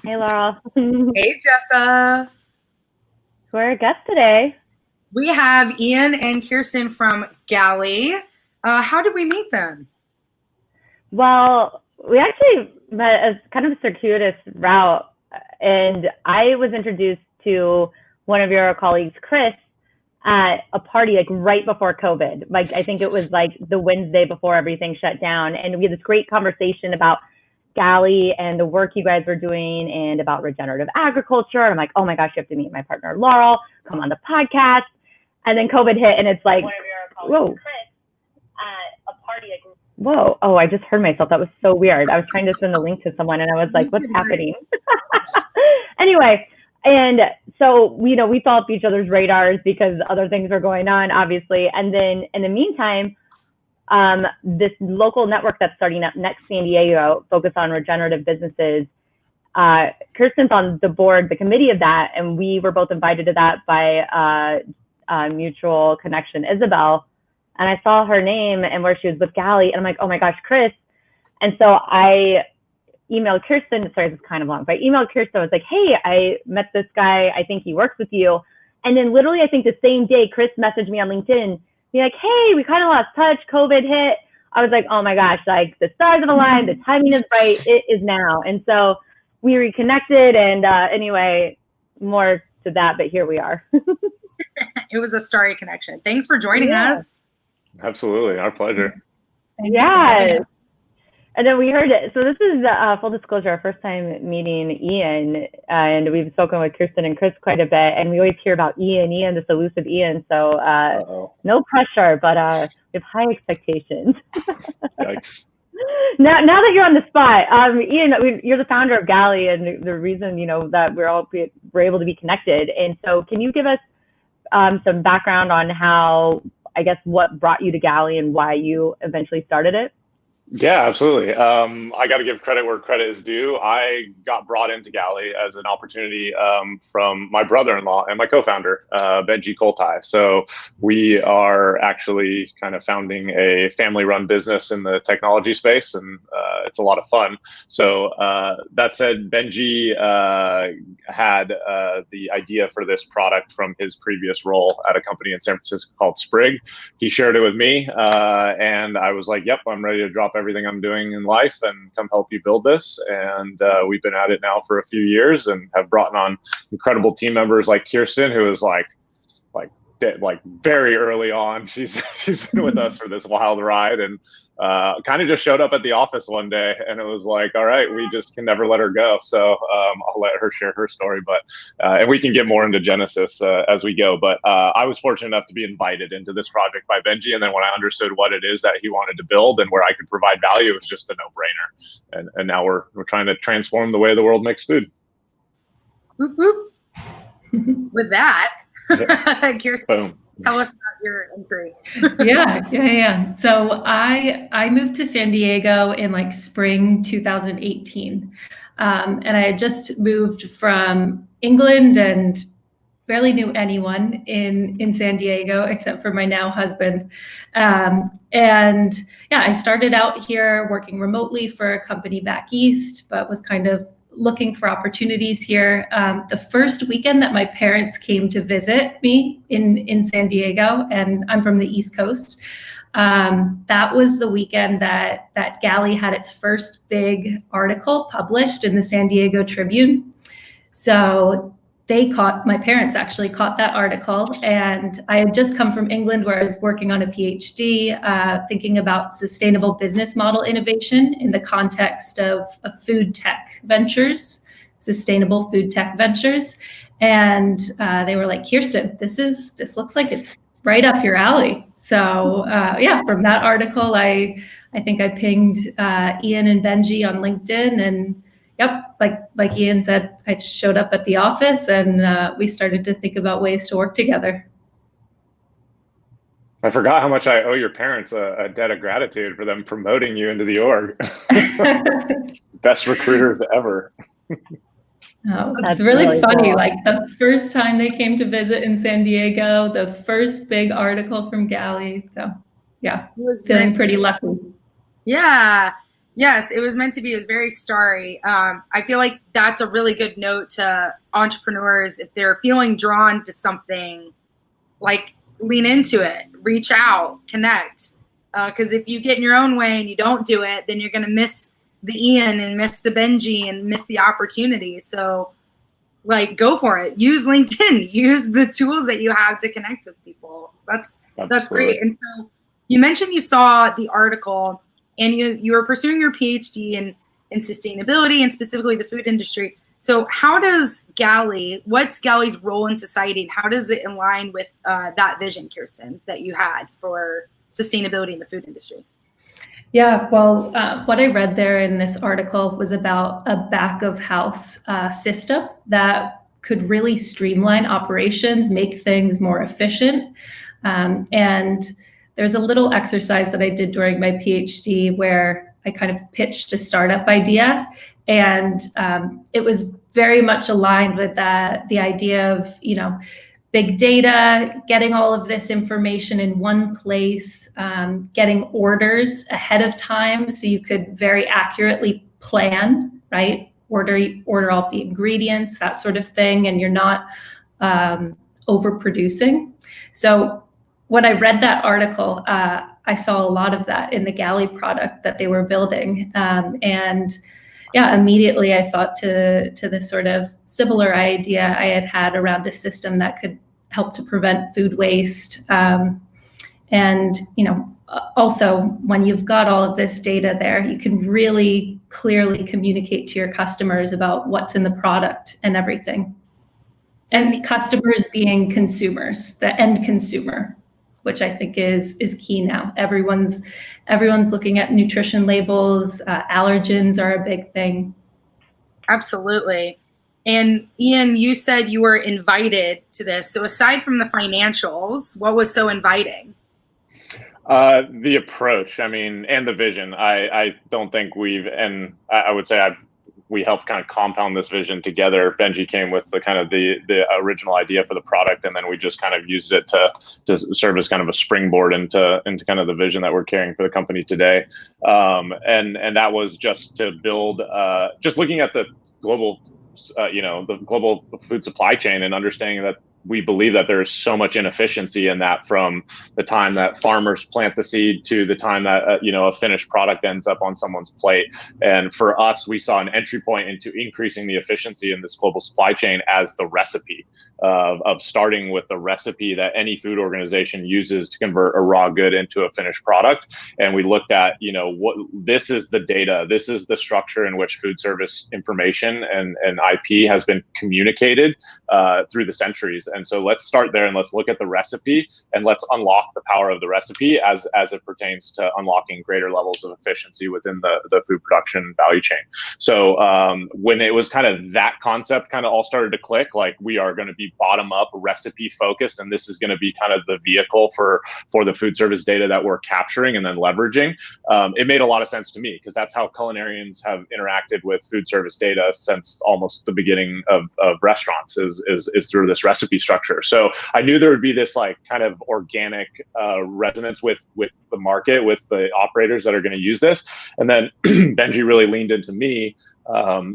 Hey, Laurel. Hey, Jessa. Who are our guests today? We have Ian and Kirsten from Galley. How did we meet them? Well, we actually met as kind of a circuitous route, and I was introduced to one of your colleagues, Chris, at a party like right before COVID. Like I think it was like the Wednesday before everything shut down, and we had this great conversation about Galley and the work you guys were doing and about regenerative agriculture. And I'm like, oh my gosh, you have to meet my partner Laurel, come on the podcast. And then COVID hit, and it's like, whoa. Chris at a party. Whoa. Oh, I just heard myself. That was so weird. I was trying to send the link to someone, and I was like, what's happening? Anyway, and so, we fell off each other's radars because other things were going on, obviously. And then in the meantime, this local network that's starting up next San Diego, focused on regenerative businesses. Kirsten's on the board, the committee of that, and we were both invited to that by mutual connection, Isabel. And I saw her name and where she was with Galley, and I'm like, oh my gosh, Chris. And so I emailed Kirsten. Sorry, this is kind of long, but I emailed Kirsten. I was like, hey, I met this guy. I think he works with you. And then literally, I think the same day, Chris messaged me on LinkedIn, be like, hey, we kind of lost touch. COVID hit. I was like, oh my gosh, like the stars have aligned. The timing is right. It is now. And so we reconnected. And anyway, more to that, but here we are. It was a starry connection. Thanks for joining us. Absolutely. Our pleasure. Yes. And then we heard it. So this is full disclosure, our first time meeting Ian, and we've spoken with Kirsten and Chris quite a bit, and we always hear about Ian, this elusive Ian. So no pressure, but we have high expectations. Yikes. Now that you're on the spot, Ian, you're the founder of Galley, and the reason that we're able to be connected. And so, can you give us some background on how, I guess, what brought you to Galley and why you eventually started it? Yeah, absolutely. I got to give credit where credit is due. I got brought into Galley as an opportunity from my brother-in-law and my co-founder, Benji Koltai. So we are actually kind of founding a family-run business in the technology space, and it's a lot of fun. So that said, Benji had the idea for this product from his previous role at a company in San Francisco called Sprig. He shared it with me, and I was like, yep, I'm ready to drop everything I'm doing in life and come help you build this. And we've been at it now for a few years and have brought on incredible team members like Kirsten, who is like very early on. She's been with us for this wild ride, and kind of just showed up at the office one day, and it was like, all right, we just can never let her go. So I'll let her share her story, but and we can get more into Genesis as we go. But I was fortunate enough to be invited into this project by Benji, and then when I understood what it is that he wanted to build and where I could provide value, it was just a no-brainer. And now we're trying to transform the way the world makes food. Whoop, whoop. With that, Kirsten, Boom. tell us about your entry. Yeah. So I moved to San Diego in like spring 2018. And I had just moved from England and barely knew anyone in San Diego except for my now husband. And yeah, I started out here working remotely for a company back east, but was kind of looking for opportunities here. The first weekend that my parents came to visit me in San Diego, and I'm from the East Coast, that was the weekend that Galley had its first big article published in the San Diego Tribune. So my parents actually caught that article, and I had just come from England where I was working on a PhD, thinking about sustainable business model innovation in the context of food tech ventures, sustainable food tech ventures. And they were like, Kirsten, this looks like it's right up your alley. So from that article, I think I pinged Ian and Benji on LinkedIn, and yep, like Ian said, I just showed up at the office, and we started to think about ways to work together. I forgot how much I owe your parents a debt of gratitude for them promoting you into the org. Best recruiters ever. Oh, that's really funny. Cool. Like the first time they came to visit in San Diego, the first big article from Galley. So yeah, feeling pretty lucky. Yeah. Yes, it was meant to be. It was very starry. I feel like that's a really good note to entrepreneurs if they're feeling drawn to something, like lean into it, reach out, connect. Because if you get in your own way and you don't do it, then you're going to miss the Ian and miss the Benji and miss the opportunity. So, like, go for it. Use LinkedIn. Use the tools that you have to connect with people. That's great. And so, you mentioned you saw the article, and you were pursuing your PhD in sustainability and specifically the food industry. So how does what's Galley's role in society, and how does it align with that vision, Kirsten, that you had for sustainability in the food industry? Yeah, well, what I read there in this article was about a back of house system that could really streamline operations, make things more efficient. And there's a little exercise that I did during my PhD where I kind of pitched a startup idea, and it was very much aligned with the idea of, big data, getting all of this information in one place, getting orders ahead of time so you could very accurately plan, right? Order all the ingredients, that sort of thing, and you're not overproducing. So when I read that article, I saw a lot of that in the Galley product that they were building. And yeah, immediately I thought to this sort of similar idea I had around a system that could help to prevent food waste. And, also when you've got all of this data there, you can really clearly communicate to your customers about what's in the product and everything. And customers being consumers, the end consumer, which I think is key now. Everyone's looking at nutrition labels. Allergens are a big thing. Absolutely. And Ian, you said you were invited to this. So aside from the financials, what was so inviting? The approach, and the vision. I don't think I would say we helped kind of compound this vision together. Benji came with the original idea for the product, and then we just kind of used it to serve as kind of a springboard into kind of the vision that we're carrying for the company today. And that was just to build, just looking at the global, the global food supply chain, and understanding that we believe that there's so much inefficiency in that, from the time that farmers plant the seed to the time that a finished product ends up on someone's plate. And for us, we saw an entry point into increasing the efficiency in this global supply chain as the recipe of starting with the recipe that any food organization uses to convert a raw good into a finished product. And we looked at what this is the data, this is the structure in which food service information and IP has been communicated through the centuries. And so let's start there, and let's look at the recipe, and let's unlock the power of the recipe as it pertains to unlocking greater levels of efficiency within the food production value chain. So when it was kind of that concept kind of all started to click, like, we are going to be bottom up recipe focused, and this is going to be kind of the vehicle for the food service data that we're capturing and then leveraging. It made a lot of sense to me, because that's how culinarians have interacted with food service data since almost the beginning of restaurants is through this recipe structure. So I knew there would be this like kind of organic resonance with the market, with the operators that are going to use this. And then Benji really leaned into me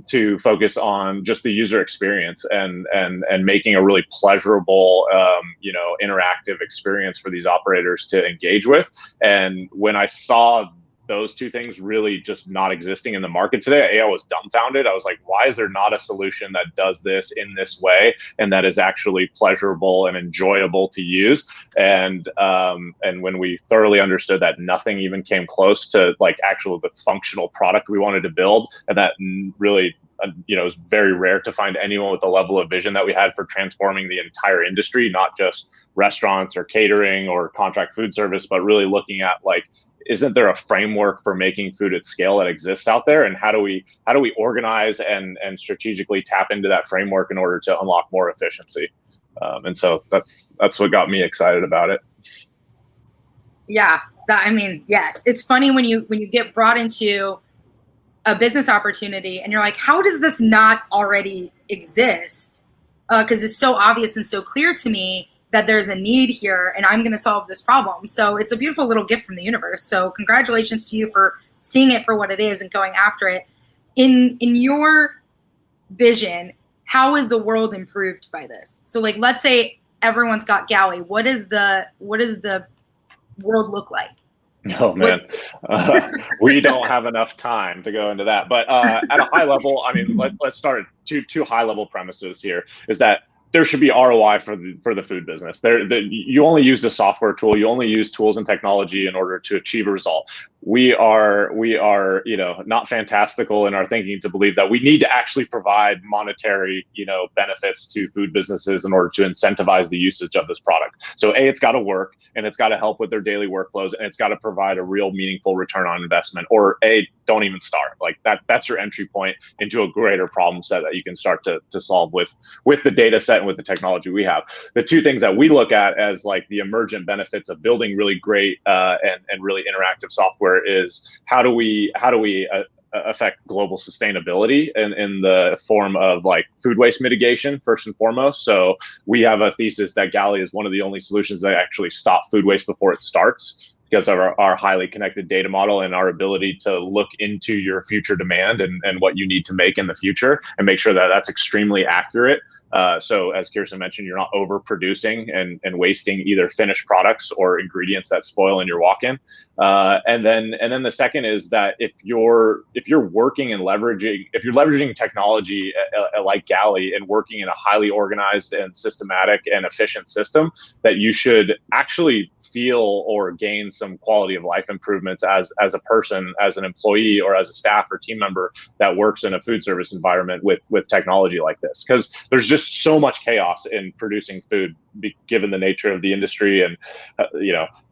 to focus on just the user experience and making a really pleasurable, interactive experience for these operators to engage with. And when I saw those two things really just not existing in the market today, I was dumbfounded. I was like, why is there not a solution that does this in this way and that is actually pleasurable and enjoyable to use? And when we thoroughly understood that nothing even came close to like the functional product we wanted to build, and that really it was very rare to find anyone with the level of vision that we had for transforming the entire industry, not just restaurants or catering or contract food service, but really looking at like, isn't there a framework for making food at scale that exists out there? And how do we organize and strategically tap into that framework in order to unlock more efficiency? And so that's what got me excited about it. Yeah, yes. It's funny when you get brought into a business opportunity and you're like, how does this not already exist? Because it's so obvious and so clear to me. that there's a need here and I'm going to solve this problem. So it's a beautiful little gift from the universe. So congratulations to you for seeing it for what it is and going after it. In your vision, how is the world improved by this? So like, let's say everyone's got Galley. What does the world look like? Oh man, we don't have enough time to go into that. But at a high level, I mean, let's start at two high level premises here. Is that there should be ROI for the food business. You only use a software tool. You only use tools and technology in order to achieve a result. We are not fantastical in our thinking to believe that we need to actually provide monetary benefits to food businesses in order to incentivize the usage of this product. So it's got to work, and it's got to help with their daily workflows, and it's got to provide a real meaningful return on investment. Or don't even start like that. That's your entry point into a greater problem set that you can start to solve with the data set and with the technology we have. The two things that we look at as like the emergent benefits of building really great and really interactive software is how do we affect global sustainability in the form of like food waste mitigation first and foremost. So we have a thesis that Galley is one of the only solutions that actually stop food waste before it starts, because of our highly connected data model and our ability to look into your future demand and what you need to make in the future and make sure that that's extremely accurate. So as Kirsten mentioned, you're not overproducing and wasting either finished products or ingredients that spoil in your walk-in. And then the second is that if you're working and leveraging technology like Galley and working in a highly organized and systematic and efficient system, that you should actually feel or gain some quality of life improvements as a person, as an employee, or as a staff or team member that works in a food service environment with technology like this. Because there's just so much chaos in producing food, given the nature of the industry and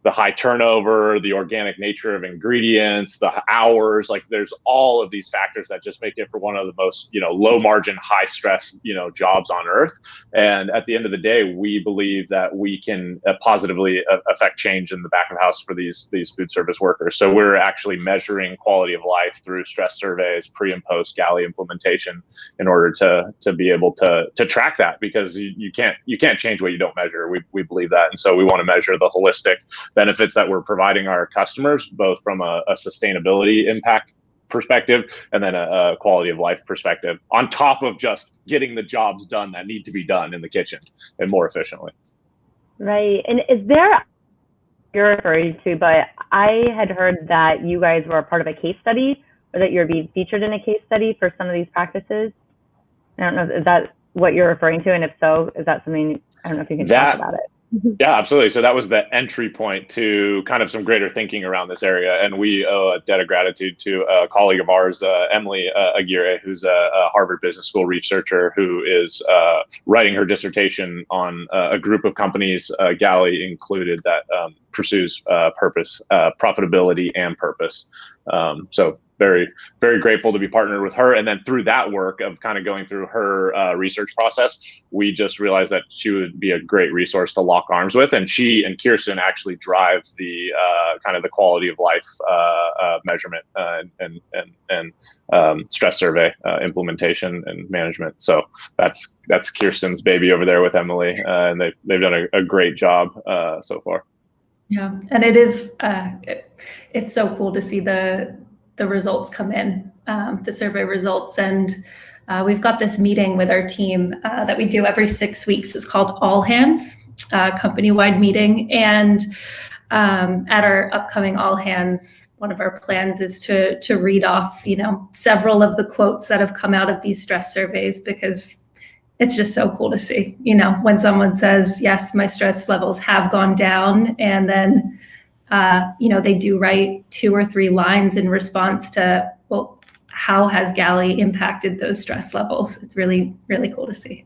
the high turnover, the organic nature of ingredients, the hours. Like there's all of these factors that just make it for one of the most low margin, high stress jobs on earth. And at the end of the day, we believe that we can positively affect change in the back of the house for these food service workers. So we're actually measuring quality of life through stress surveys, pre and post Galley implementation, in order to be able to track that, because you can't change what you don't measure. We believe that, and so we want to measure the holistic benefits that we're providing our customers, both from a sustainability impact perspective and then a quality of life perspective, on top of just getting the jobs done that need to be done in the kitchen and more efficiently. Right. And is there, you're referring to, but I had heard that you guys were a part of a case study, or that you're being featured in a case study for some of these practices. I don't know, is that what you're referring to? And if so, is that something, I don't know if you can talk about it. Yeah, absolutely. So that was the entry point to kind of some greater thinking around this area. And we owe a debt of gratitude to a colleague of ours, Emily Aguirre, who's a Harvard Business School researcher who is writing her dissertation on a group of companies, Galley included, that pursues purpose, profitability and purpose. So very, very grateful to be partnered with her. And then through that work of kind of going through her research process, we just realized that she would be a great resource to lock arms with. And she and Kirsten actually drive the kind of the quality of life measurement and stress survey implementation and management. So that's Kirsten's baby over there with Emily, and they've done a great job so far. Yeah, and it is it's so cool to see the results come in, the survey results. And we've got this meeting with our team that we do every 6 weeks. It's called All Hands, company-wide meeting. And at our upcoming All Hands, one of our plans is to read off, several of the quotes that have come out of these stress surveys, because it's just so cool to see, when someone says, yes, my stress levels have gone down, and then they do write 2 or 3 lines in response to, well, how has Galley impacted those stress levels? It's really, really cool to see.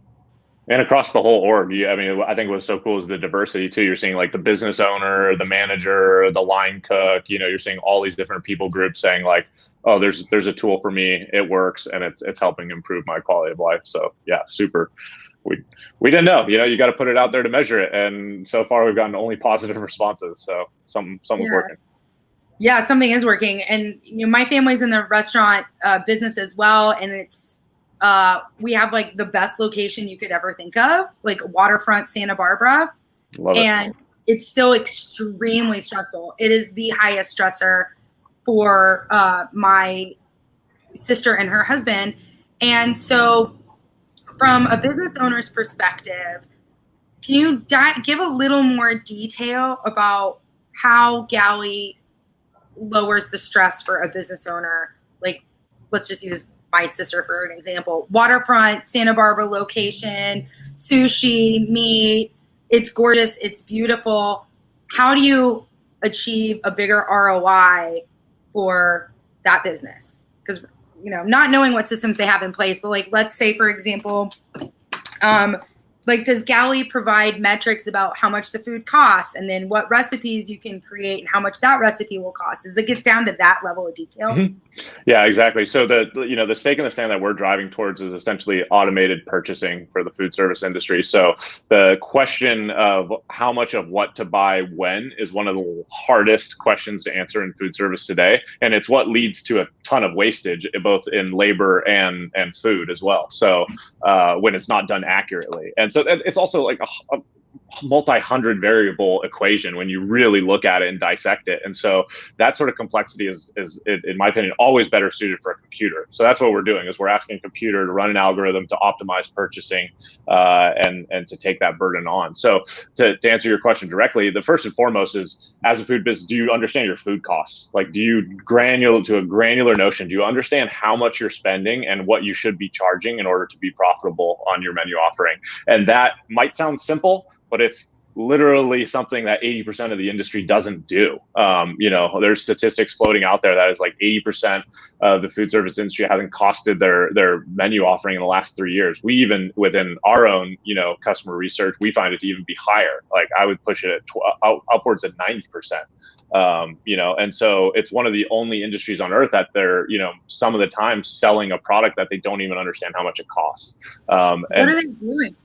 And across the whole org, I think what's so cool is the diversity too. You're seeing like the business owner, the manager, the line cook, you're seeing all these different people groups saying like, oh, there's a tool for me, it works, and it's helping improve my quality of life. So yeah, super. We didn't know, you got to put it out there to measure it. And so far we've gotten only positive responses. So something's working. Yeah, something is working. And, my family's in the restaurant business as well. And it's, we have like the best location you could ever think of, like waterfront Santa Barbara. Love and it's still extremely stressful. It is the highest stressor for my sister and her husband. And so from a business owner's perspective, can you give a little more detail about how Galley lowers the stress for a business owner? Like, let's just use my sister for an example. Waterfront, Santa Barbara location, sushi, meat. It's gorgeous. It's beautiful. How do you achieve a bigger ROI for that business? Because, you know, not knowing what systems they have in place, but like, let's say, for example, like, does Galley provide metrics about how much the food costs and then what recipes you can create and how much that recipe will cost? Does it get down to that level of detail? Mm-hmm. Yeah, exactly. So the stake in the sand that we're driving towards is essentially automated purchasing for the food service industry. So the question of how much of what to buy when is one of the hardest questions to answer in food service today. And it's what leads to a ton of wastage, both in labor and food as well. So when it's not done accurately. And so it's also like a multi-hundred variable equation when you really look at it and dissect it. And so that sort of complexity is in my opinion, always better suited for a computer. So that's what we're doing, is we're asking a computer to run an algorithm to optimize purchasing and to take that burden on. So to answer your question directly, the first and foremost is, as a food business, do you understand your food costs? Like, do you to a granular notion, do you understand how much you're spending and what you should be charging in order to be profitable on your menu offering? And that might sound simple, but it's literally something that 80% of the industry doesn't do. There's statistics floating out there that is like 80% of the food service industry hasn't costed their menu offering in the last 3 years. We even, within our own, customer research, we find it to even be higher. Like, I would push it at upwards of 90%. And so it's one of the only industries on earth that they're, some of the time selling a product that they don't even understand how much it costs. What are they doing?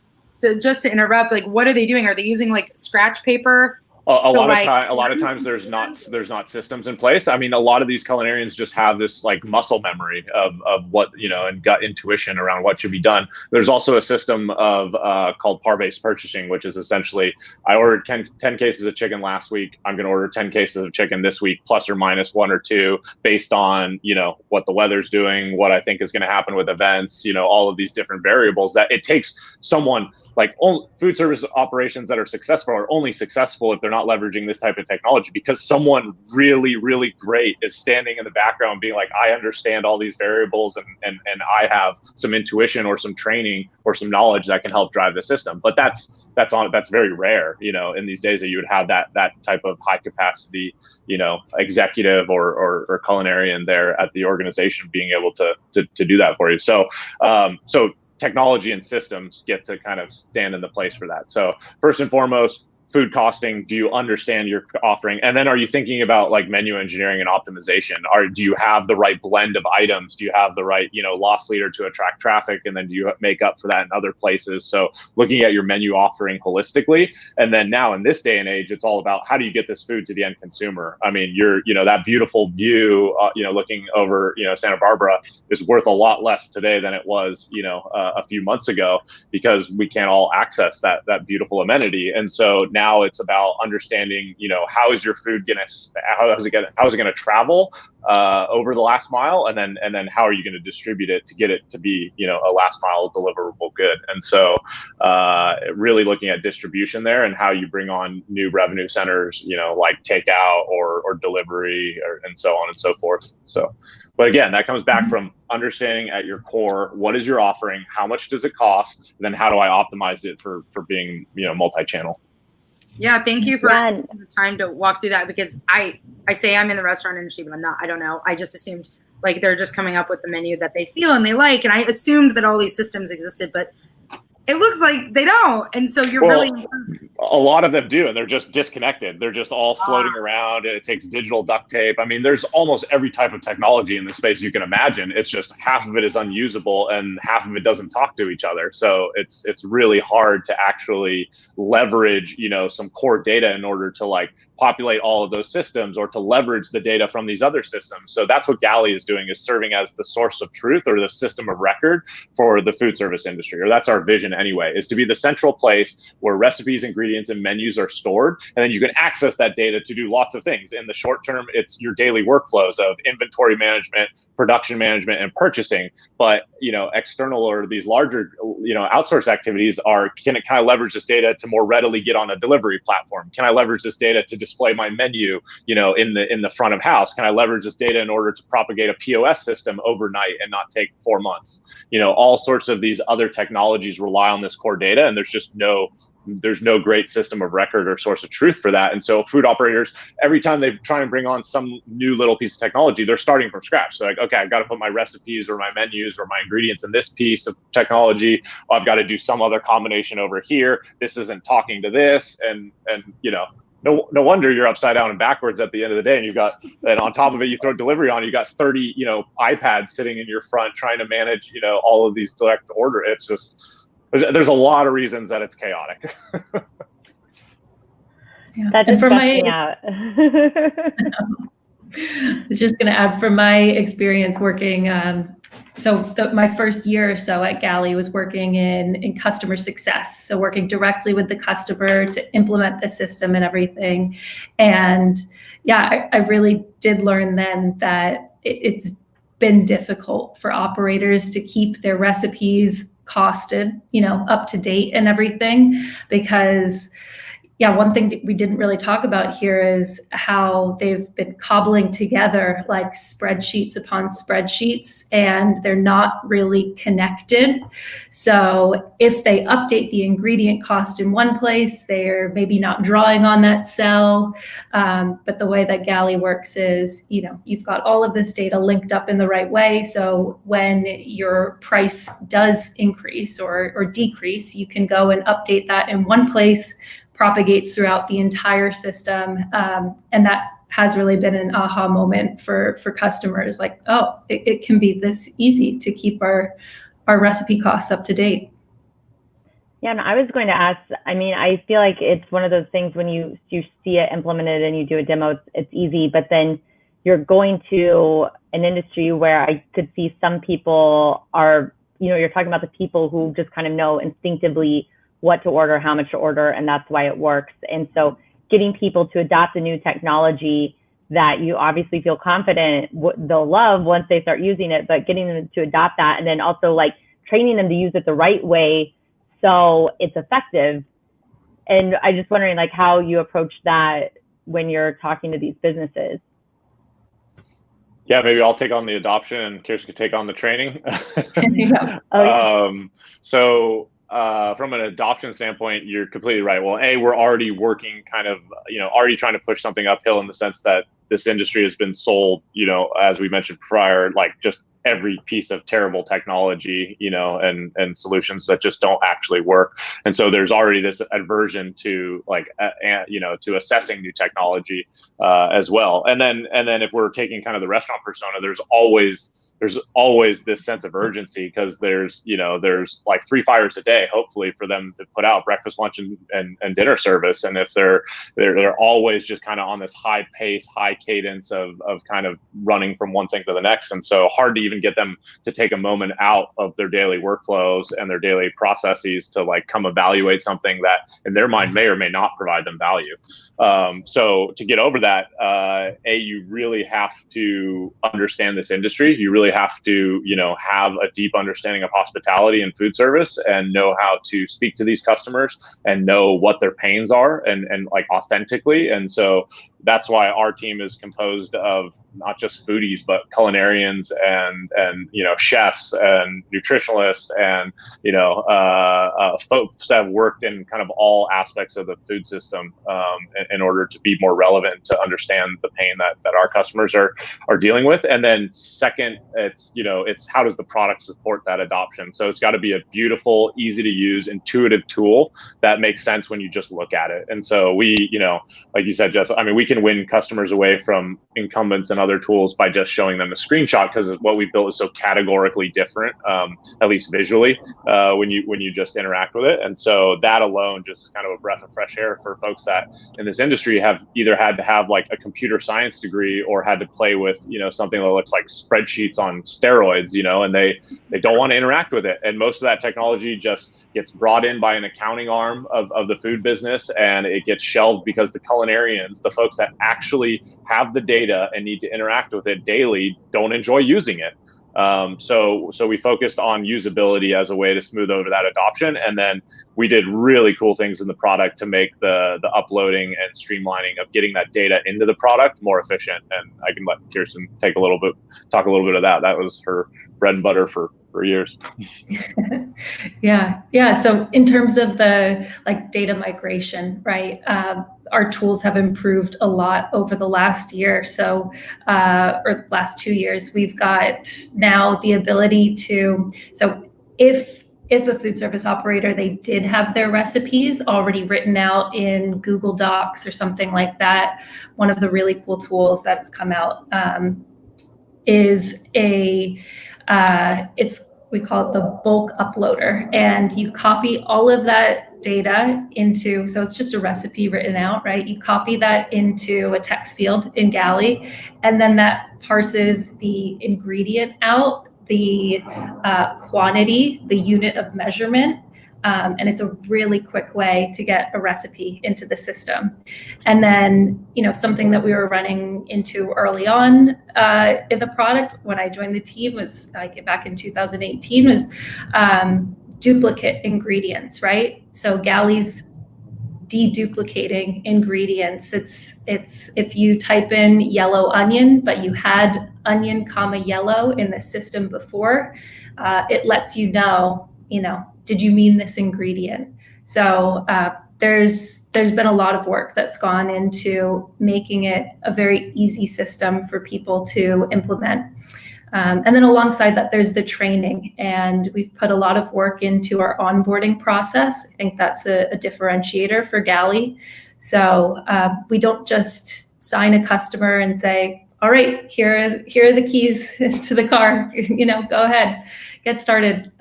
So just to interrupt, like, what are they doing? Are they using like scratch paper? A lot of times there's not systems in place. I mean, a lot of these culinarians just have this like muscle memory of what, and gut intuition around what should be done. There's also a system of called par-based purchasing, which is essentially, I ordered 10 cases of chicken last week. I'm going to order 10 cases of chicken this week, plus or minus 1 or 2, based on, what the weather's doing, what I think is going to happen with events, all of these different variables that it takes someone like food service operations that are successful are only successful if they're not leveraging this type of technology, because someone really, really great is standing in the background being like, I understand all these variables and I have some intuition or some training or some knowledge that can help drive the system. But that's very rare, in these days, that you would have that type of high capacity, executive or culinarian there at the organization being able to do that for you. So technology and systems get to kind of stand in the place for that. So first and foremost, food costing, do you understand your offering? And then are you thinking about like menu engineering and optimization? Do you have the right blend of items? Do you have the right, loss leader to attract traffic? And then do you make up for that in other places? So looking at your menu offering holistically. And then now in this day and age, it's all about how do you get this food to the end consumer? I mean, that beautiful view, looking over, Santa Barbara is worth a lot less today than it was, a few months ago, because we can't all access that beautiful amenity. And so now it's about understanding, how is your food how is it gonna travel over the last mile, and then how are you going to distribute it to get it to be, a last mile deliverable good. And so really looking at distribution there and how you bring on new revenue centers, like takeout or delivery and so on and so forth. So, but again, that comes back from understanding at your core, what is your offering, how much does it cost, and then how do I optimize it for being, multi-channel. Yeah, thank you for taking the time to walk through that, because I say I'm in the restaurant industry, but I'm not. I don't know. I just assumed like they're just coming up with the menu that they feel and they like, and I assumed that all these systems existed, but it looks like they don't. And so you're really a lot of them do, and they're just disconnected. They're just all floating around. It takes digital duct tape. I mean, there's almost every type of technology in the space you can imagine. It's just half of it is unusable and half of it doesn't talk to each other. So it's really hard to actually leverage, some core data in order to like populate all of those systems or to leverage the data from these other systems. So that's what Galley is doing, is serving as the source of truth or the system of record for the food service industry. Or that's our vision anyway, is to be the central place where recipes, ingredients, ingredients and menus are stored. And then you can access that data to do lots of things. In the short term, it's your daily workflows of inventory management, production management, and purchasing. But, external or these larger, outsource activities can it kind of leverage this data to more readily get on a delivery platform? Can I leverage this data to display my menu, in the front of house? Can I leverage this data in order to propagate a POS system overnight and not take 4 months? All sorts of these other technologies rely on this core data, and there's no great system of record or source of truth for that. And so food operators, every time they try and bring on some new little piece of technology, they're starting from scratch. So like, okay, I've got to put my recipes or my menus or my ingredients in this piece of technology. I've got to do some other combination over here. This isn't talking to this. And no wonder you're upside down and backwards at the end of the day. And on top of it, you throw delivery on, you got 30, iPads sitting in your front trying to manage, all of these direct order. It's just, there's a lot of reasons that it's chaotic. Yeah. That's and just out. I was just going to add from my experience working. My first year or so at Galley was working in customer success. So working directly with the customer to implement the system and everything. And I really did learn then that it's been difficult for operators to keep their recipes costed, up to date and everything, because one thing that we didn't really talk about here is how they've been cobbling together like spreadsheets upon spreadsheets, and they're not really connected. So if they update the ingredient cost in one place, they're maybe not drawing on that cell. But the way that Galley works is, you've got all of this data linked up in the right way. So when your price does increase or decrease, you can go and update that in one place, propagates throughout the entire system. And that has really been an aha moment for customers, like, oh, it can be this easy to keep our recipe costs up to date. Yeah, and I was going to ask, I feel like it's one of those things when you see it implemented and you do a demo, it's easy, but then you're going to an industry where I could see some people are, you're talking about the people who just kind of know instinctively what to order, how much to order, and that's why it works. And so getting people to adopt a new technology that you obviously feel confident they'll love once they start using it, but getting them to adopt that, and then also like training them to use it the right way so it's effective. And I'm just wondering like how you approach that when you're talking to these businesses. Yeah, maybe I'll take on the adoption and Kirsten could take on the training. From an adoption standpoint, you're completely right. Well, we're already working already trying to push something uphill in the sense that this industry has been sold, as we mentioned prior, like just every piece of terrible technology, and solutions that just don't actually work. And so there's already this aversion to to assessing new technology as well. And then if we're taking kind of the restaurant persona, there's always this sense of urgency because there's like 3 fires a day, hopefully, for them to put out breakfast, lunch, and dinner service. And if they're always just kind of on this high pace, high cadence of kind of running from one thing to the next. And so hard to even get them to take a moment out of their daily workflows and their daily processes to like come evaluate something that in their mind may or may not provide them value. So to get over that, you really have to understand this industry. You really have to, have a deep understanding of hospitality and food service and know how to speak to these customers and know what their pains are and like authentically. And so that's why our team is composed of not just foodies, but culinarians and chefs and nutritionalists and, folks that have worked in kind of all aspects of the food system in order to be more relevant to understand the pain that our customers are dealing with. And then second, it's how does the product support that adoption? So it's got to be a beautiful, easy to use, intuitive tool that makes sense when you just look at it. And so we, like you said, Jeff, we can win customers away from incumbents and other tools by just showing them a screenshot because what we built is so categorically different, at least visually, when you just interact with it. And so that alone just is kind of a breath of fresh air for folks that in this industry have either had to have like a computer science degree or had to play with, something that looks like spreadsheets on steroids, and they don't want to interact with it. And most of that technology just gets brought in by an accounting arm of the food business, and it gets shelved because the culinarians, the folks that actually have the data and need to interact with it daily, don't enjoy using it. So we focused on usability as a way to smooth over that adoption. And then we did really cool things in the product to make the uploading and streamlining of getting that data into the product more efficient. And I can let Kirsten talk a little bit of that. That was her bread and butter for years. Yeah. So in terms of the data migration, right? Our tools have improved a lot over the last year. So, or last 2 years, we've got now the ability to, so if a food service operator, they did have their recipes already written out in Google Docs or something like that, one of the really cool tools that's come out is we call it the bulk uploader, and you copy all of that data into, so it's just a recipe written out, right? You copy that into a text field in Galley, and then that parses the ingredient out, the quantity, the unit of measurement, and it's a really quick way to get a recipe into the system. And then, something that we were running into early on in the product when I joined the team was back in 2018 was duplicate ingredients, right? So Galleys deduplicating ingredients. It's if you type in yellow onion, but you had onion, yellow in the system before, it lets you know, did you mean this ingredient? So there's been a lot of work that's gone into making it a very easy system for people to implement. And then alongside that, there's the training, and we've put a lot of work into our onboarding process. I think that's a differentiator for Galley. So we don't just sign a customer and say, all right, here are the keys to the car, go ahead, get started.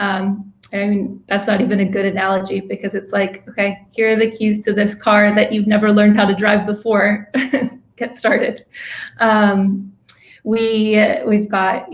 I mean, that's not even a good analogy, because it's like, okay, here are the keys to this car that you've never learned how to drive before. Get started. We've got,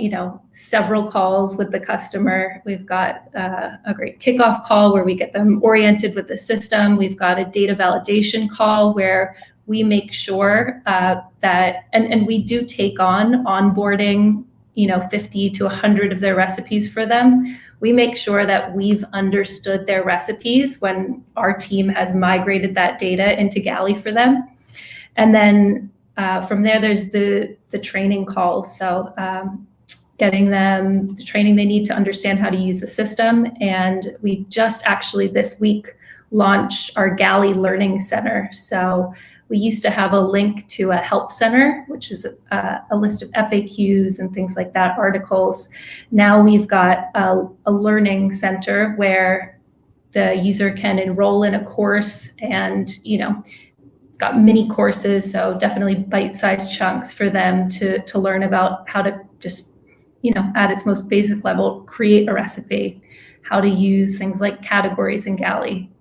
several calls with the customer. We've got a great kickoff call where we get them oriented with the system. We've got a data validation call where we make sure that, and we do take on onboarding, 50 to 100 of their recipes for them. We make sure that we've understood their recipes when our team has migrated that data into Galley for them. And then from there, there's the training calls. So getting them the training they need to understand how to use the system. And we just actually this week launched our Galley Learning Center. So we used to have a link to a help center, which is a list of FAQs and things like that, articles. Now we've got a learning center where the user can enroll in a course, and it's got mini courses, so definitely bite-sized chunks for them to learn about how to just, at its most basic level, create a recipe, how to use things like categories in Galley.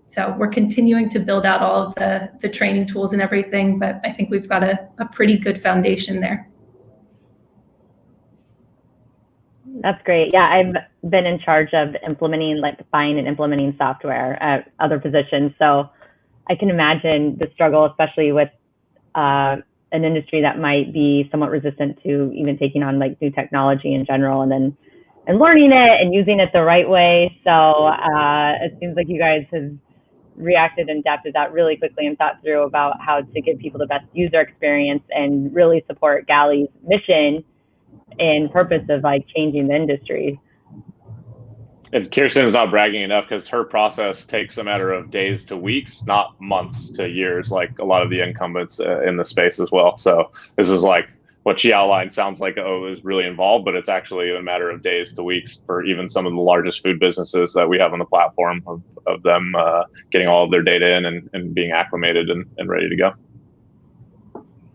So we're continuing to build out all of the training tools and everything, but I think we've got a pretty good foundation there. That's great. Yeah, I've been in charge of implementing, buying and implementing software at other positions. So I can imagine the struggle, especially with an industry that might be somewhat resistant to even taking on new technology in general, and learning it and using it the right way. So it seems like you guys have reacted and adapted that really quickly and thought through about how to give people the best user experience and really support Galley's mission and purpose of changing the industry. And Kirsten's not bragging enough, because her process takes a matter of days to weeks, not months to years, like a lot of the incumbents in the space as well. So this is what she outlined sounds like, it was really involved, but it's actually a matter of days to weeks for even some of the largest food businesses that we have on the platform, of them getting all of their data in and being acclimated and ready to go.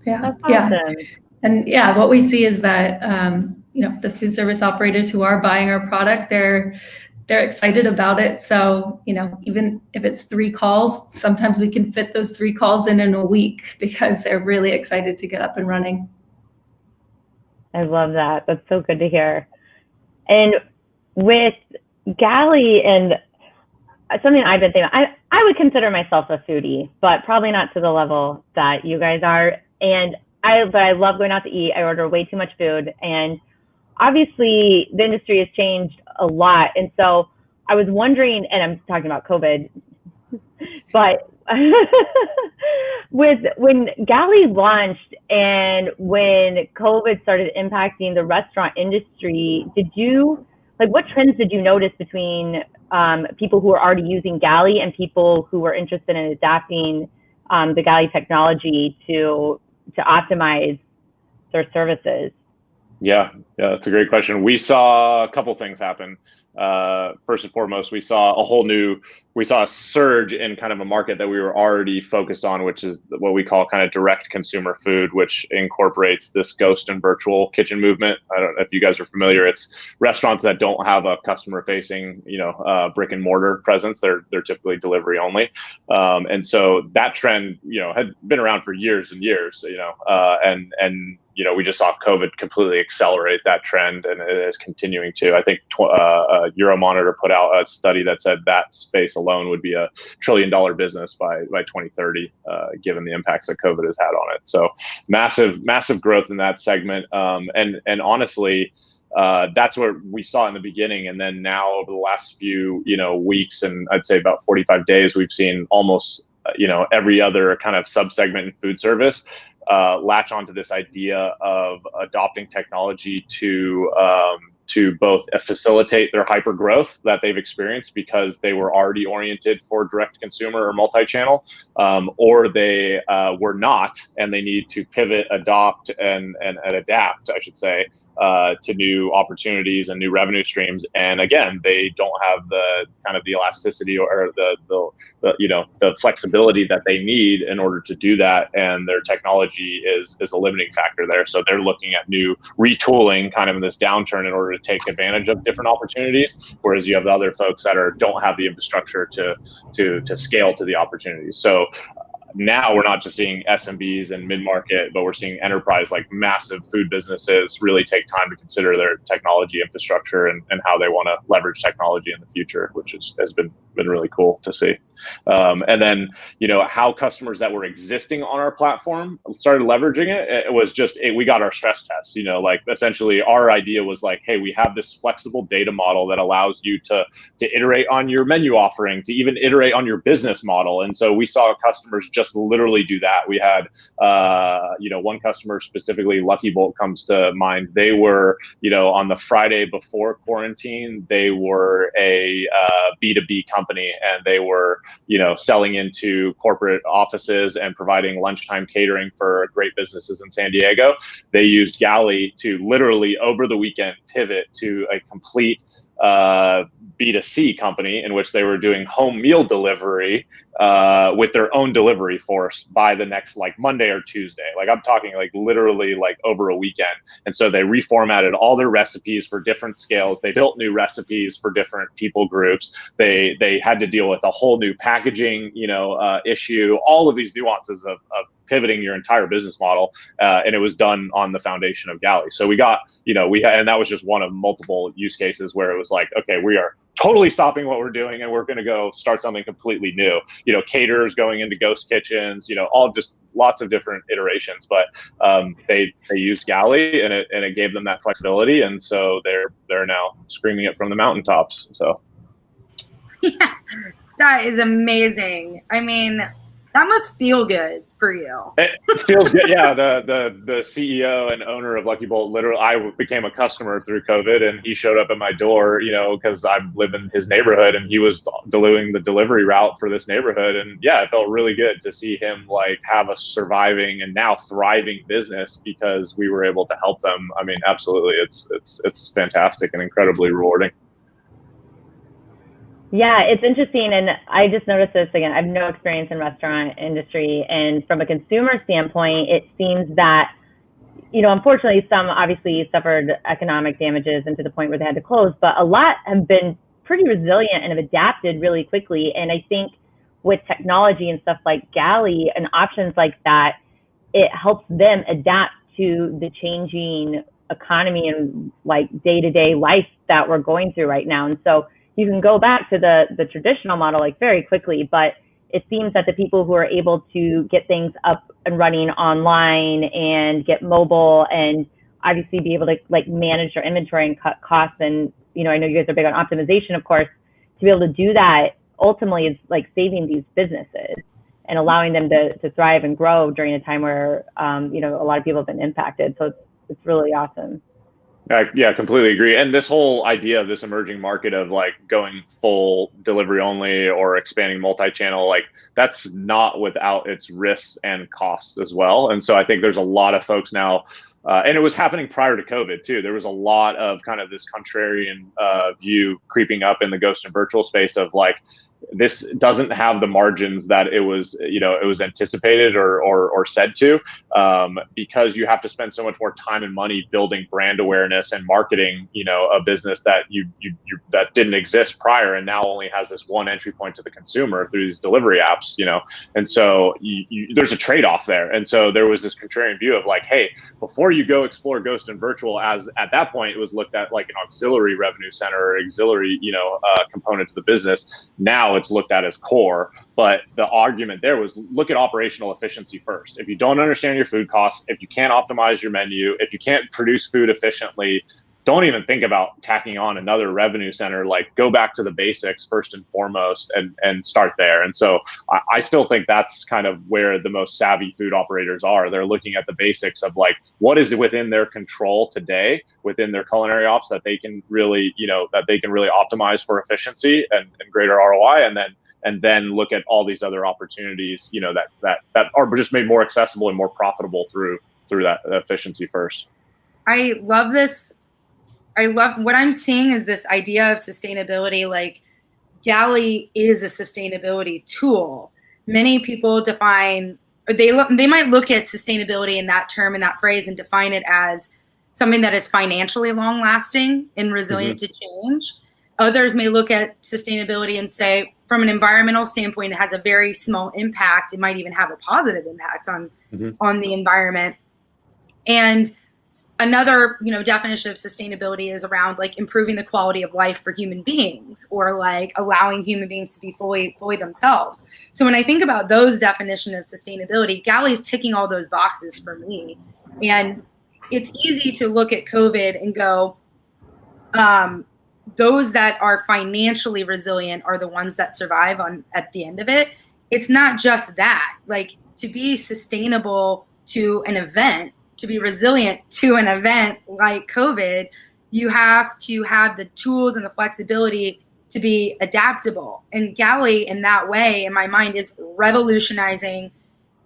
Yeah. That's awesome. And what we see is that, the food service operators who are buying our product, they're excited about it. So, even if it's 3 calls, sometimes we can fit those 3 calls in a week, because they're really excited to get up and running. I love that. That's so good to hear. And with Galley, and something I've been thinking. I would consider myself a foodie, but probably not to the level that you guys are. But I love going out to eat. I order way too much food, and obviously the industry has changed a lot. And so I was wondering, and I'm talking about COVID, but when Galley launched and when COVID started impacting the restaurant industry, what trends did you notice between people who were already using Galley and people who were interested in adapting the Galley technology to optimize their services? Yeah, that's a great question. We saw a couple things happen. First and foremost, we saw a surge in kind of a market that we were already focused on, which is what we call kind of direct consumer food, which incorporates this ghost and virtual kitchen movement. I don't know if you guys are familiar. It's restaurants that don't have a customer facing, brick and mortar presence. They're typically delivery only. And so that trend, had been around for years and years, and we just saw COVID completely accelerate that trend, and it is continuing to. I think Euromonitor put out a study that said that space alone would be $1 trillion business by 2030, given the impacts that COVID has had on it. So massive growth in that segment. And honestly, that's what we saw in the beginning. And then now over the last few, weeks, and I'd say about 45 days, we've seen almost, every other kind of subsegment in food service latch onto this idea of adopting technology to both facilitate their hyper growth that they've experienced because they were already oriented for direct consumer or multi-channel, or they were not, and they need to pivot, adopt, and adapt, I should say, to new opportunities and new revenue streams. And again, they don't have the kind of the elasticity or the flexibility that they need in order to do that. And their technology is a limiting factor there. So they're looking at new retooling kind of in this downturn in order to take advantage of different opportunities. Whereas you have the other folks that don't have the infrastructure to scale to the opportunities. So now we're not just seeing SMBs and mid-market, but we're seeing enterprise, like massive food businesses, really take time to consider their technology infrastructure and how they want to leverage technology in the future, which has been really cool to see. And then, how customers that were existing on our platform started leveraging it. It was just, we got our stress test, essentially our idea was like, hey, we have this flexible data model that allows you to iterate on your menu offering, to even iterate on your business model. And so we saw customers just literally do that. We had, one customer specifically, Lucky Bolt comes to mind. They were, on the Friday before quarantine, they were a B2B company, and they were, selling into corporate offices and providing lunchtime catering for great businesses in San Diego. They used Galley to literally over the weekend pivot to a complete B2C company in which they were doing home meal delivery with their own delivery force by the next Monday or Tuesday. I'm talking literally over a weekend. And so they reformatted all their recipes for different scales. They built new recipes for different people groups. They had to deal with a whole new packaging, issue, all of these nuances of pivoting your entire business model, and it was done on the foundation of Galley. So we got, and that was just one of multiple use cases where it was like, okay, we are totally stopping what we're doing and we're going to go start something completely new. Caterers going into ghost kitchens, all just lots of different iterations. But they used Galley, and it gave them that flexibility, and so they're now screaming it from the mountaintops. So yeah, that is amazing. I mean, that must feel good for you. It feels good. Yeah, the CEO and owner of Lucky Bolt, literally, I became a customer through COVID, and he showed up at my door, because I live in his neighborhood, and he was doing the delivery route for this neighborhood. And yeah, it felt really good to see him have a surviving and now thriving business because we were able to help them. I mean, absolutely, it's fantastic and incredibly rewarding. Yeah, it's interesting, and I just noticed this again. I have no experience in restaurant industry, and from a consumer standpoint, it seems that, unfortunately, some obviously suffered economic damages and to the point where they had to close, but a lot have been pretty resilient and have adapted really quickly. And I think with technology and stuff like Galley and options like that, it helps them adapt to the changing economy and day-to-day life that we're going through right now. And so you can go back to the traditional model like very quickly, but it seems that the people who are able to get things up and running online and get mobile and obviously be able to like manage their inventory and cut costs, and I know you guys are big on optimization, of course, to be able to do that ultimately is like saving these businesses and allowing them to thrive and grow during a time where a lot of people have been impacted. So it's really awesome. Yeah, completely agree. And this whole idea of this emerging market of like going full delivery only or expanding multi-channel, like that's not without its risks and costs as well. And so I think there's a lot of folks now, and it was happening prior to COVID too. There was a lot of kind of this contrarian view creeping up in the ghost and virtual space of like, this doesn't have the margins that it was anticipated or said to, because you have to spend so much more time and money building brand awareness and marketing, a business that that didn't exist prior and now only has this one entry point to the consumer through these delivery apps, and so there's a trade-off there. And so there was this contrarian view of like, hey, before you go explore ghost and virtual, as at that point it was looked at like an auxiliary revenue center or auxiliary, component to the business. Now it's looked at as core, but the argument there was look at operational efficiency first. If you don't understand your food costs, if you can't optimize your menu, if you can't produce food efficiently, don't even think about tacking on another revenue center. Like go back to the basics first and foremost and start there. And so I still think that's kind of where the most savvy food operators are. They're looking at the basics of like, what is within their control today, within their culinary ops that they can really, optimize for efficiency and greater ROI. And then look at all these other opportunities, that are just made more accessible and more profitable through that efficiency first. I love this. I love what I'm seeing is this idea of sustainability. Like Galley is a sustainability tool. Many people they might look at sustainability in that term and that phrase and define it as something that is financially long lasting and resilient to change. Others may look at sustainability and say, from an environmental standpoint, it has a very small impact. It might even have a positive impact on the environment. And another, definition of sustainability is around like improving the quality of life for human beings, or like allowing human beings to be fully themselves. So when I think about those definitions of sustainability, Galley's ticking all those boxes for me. And it's easy to look at COVID and go, those that are financially resilient are the ones that survive at the end of it. It's not just that. Like to be sustainable to an event, to be resilient to an event like COVID, you have to have the tools and the flexibility to be adaptable. And Galley, in that way, in my mind, is revolutionizing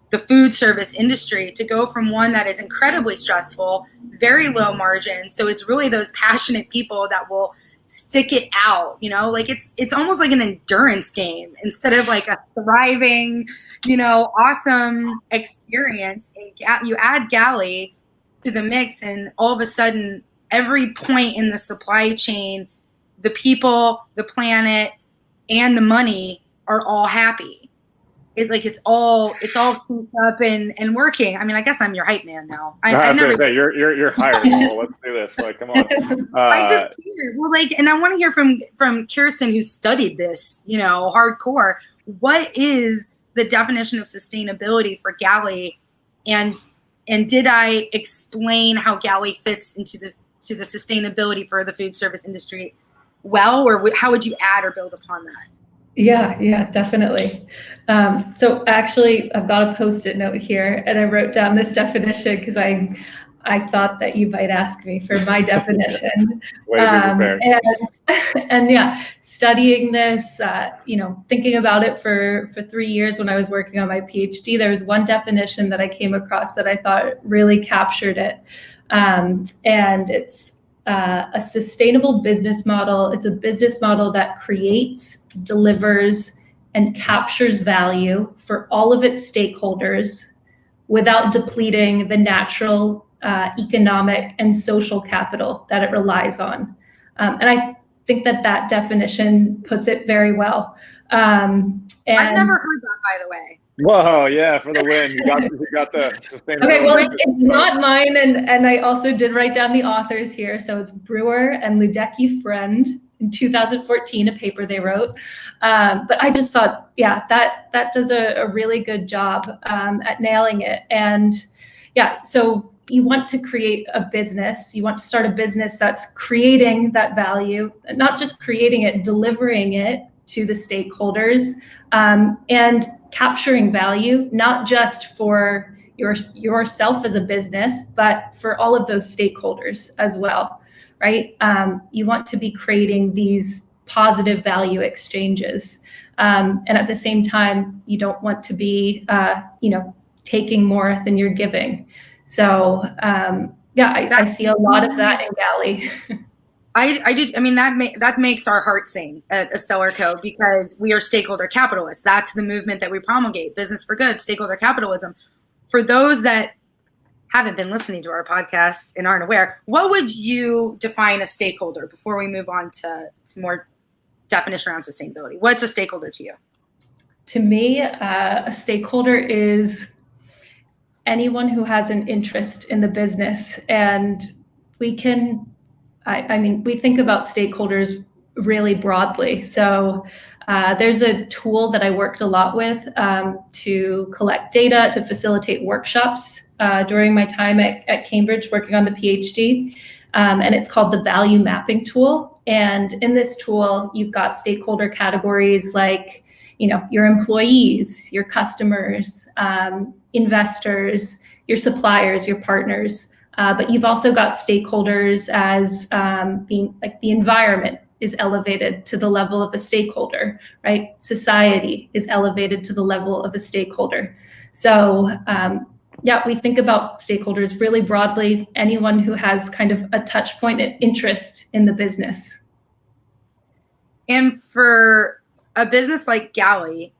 the food service industry to go from one that is incredibly stressful, very low margin. So it's really those passionate people that will stick it out, like it's almost like an endurance game instead of like a thriving, awesome experience. And you add Galley to the mix, and all of a sudden, every point in the supply chain, the people, the planet, and the money are all happy. It's all synced up and working. I mean, I guess I'm your hype man now. You're hired. Well, let's do this. Like, come on. I just and I want to hear from Kirsten, who studied this, hardcore. What is the definition of sustainability for Galley, and did I explain how Galley fits into the sustainability for the food service industry well, or how would you add or build upon that? Yeah, definitely. So actually, I've got a Post-it note here, and I wrote down this definition because I thought that you might ask me for my definition. And yeah, studying this, thinking about it for 3 years when I was working on my PhD, there was one definition that I came across that I thought really captured it, and it's a sustainable business model. It's a business model that creates, delivers, and captures value for all of its stakeholders without depleting the natural, economic, and social capital that it relies on. And I think that definition puts it very well. And I've never heard that, by the way. Whoa, yeah, for the win. You got the sustainability. Okay, well, it's not mine, and I also did write down the authors here. So it's Brewer and Ludovic Friend in 2014, a paper they wrote. But I just thought, yeah, that does a really good job at nailing it. And yeah, so you want to create a business, you want to start a business that's creating that value, not just creating it, delivering it to the stakeholders, and capturing value, not just for yourself as a business, but for all of those stakeholders as well, right? You want to be creating these positive value exchanges. And at the same time, you don't want to be, taking more than you're giving. So I see a lot of that in Galley. I did. I mean, that makes our heart sing at Stellar Co. because we are stakeholder capitalists. That's the movement that we promulgate: business for good, stakeholder capitalism. For those that haven't been listening to our podcast and aren't aware, what would you define a stakeholder before we move on to more definition around sustainability? What's a stakeholder to you? To me, a stakeholder is anyone who has an interest in the business. And we think about stakeholders really broadly. So there's a tool that I worked a lot with to collect data, to facilitate workshops during my time at Cambridge working on the PhD. And it's called the value mapping tool. And in this tool, you've got stakeholder categories like, your employees, your customers, investors, your suppliers, your partners. But you've also got stakeholders as being like the environment is elevated to the level of a stakeholder, right? Society is elevated to the level of a stakeholder. So we think about stakeholders really broadly, anyone who has kind of a touch point and interest in the business. And for a business like Galley,